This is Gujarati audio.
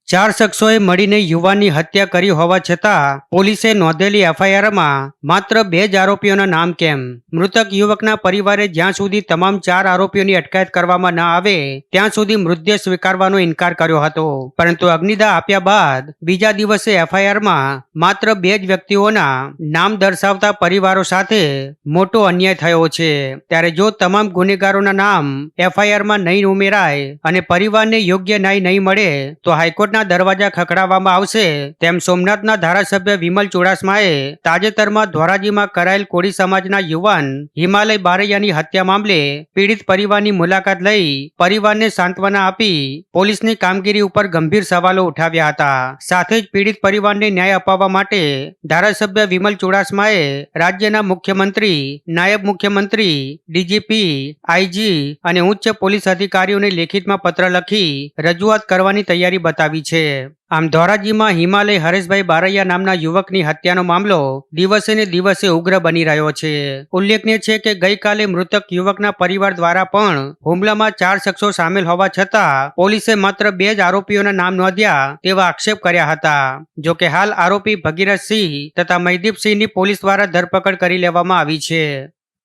ચાર શખ્સોએ મળીને યુવાનની હત્યા કરી હોવા છતાં પોલીસે નોંધેલી એફઆઈઆરમાં માત્ર 2 જ આરોપીઓના નામ કેમ? મૃતક યુવકના પરિવારે જ્યાં સુધી તમામ 4 આરોપીઓની અટકાયત કરવામાં ન આવે ત્યાં સુધી મૃતદેહ સ્વીકારવાનો ઇનકાર કર્યો હતો. પરંતુ અગ્નિદાહ આપ્યા બાદ બીજા દિવસે એફઆઈઆરમાં માત્ર 2 જ વ્યક્તિઓના નામ દર્શાવતા પરિવારો સાથે મોટો અન્યાય થયો છે. ત્યારે જો તમામ ગુનેગારોના નામ એફઆઈઆરમાં નહીં ઉમેરાય અને પરિવારને યોગ્ય ન્યાય નહીં મળે તો હાઈકોર્ટના દરવાજા ખખડાવવામાં આવશે તેમ સોમનાથના ધારાસભ્ય વિમલ ચુડાસમાએ તાજેતરમાં ધોરાજીમાં કરાયેલ કોળી સમાજના યુવાન હિમાલય બારૈયાની હત્યા મામલે પીડિત પરિવારની મુલાકાત લઈ પરિવારને સાંત્વના આપી પોલીસની કામગીરી ઉપર ગંભીર સવાલો ઉઠાવ્યા હતા. સાથે જ પીડિત પરિવારને ન્યાય અપાવવા માટે ધારાસભ્ય વિમલ ચુડાસમાએ રાજ્યના મુખ્યમંત્રી, નાયબ મુખ્યમંત્રી, ડીજીપી, આઈજી અને ઉચ્ચ પોલીસ અધિકારીઓને લેખિતમાં પત્ર લખી રજૂઆત કરવાની તૈયારી બતાવી છે. આમ ધોરાજીમાં હિમાલય હરેશભાઈ બારૈયા નામના યુવકની હત્યાનો મામલો દિવસે ને દિવસે ઉગ્ર બની રહ્યો છે. ઉલ્લેખનીય છે કે ગઈકાલે મૃતક યુવકના પરિવાર દ્વારા પણ હુમલામાં 4 શખ્સો સામેલ હોવા છતાં પોલીસે માત્ર 2 જ આરોપીઓના નામ નોંધ્યા તેવા આક્ષેપ કર્યા હતા. જોકે હાલ આરોપી ભગીરથસિંહ તથા મહીદીપસિંહની પોલીસ દ્વારા ધરપકડ કરી લેવામાં આવી છે.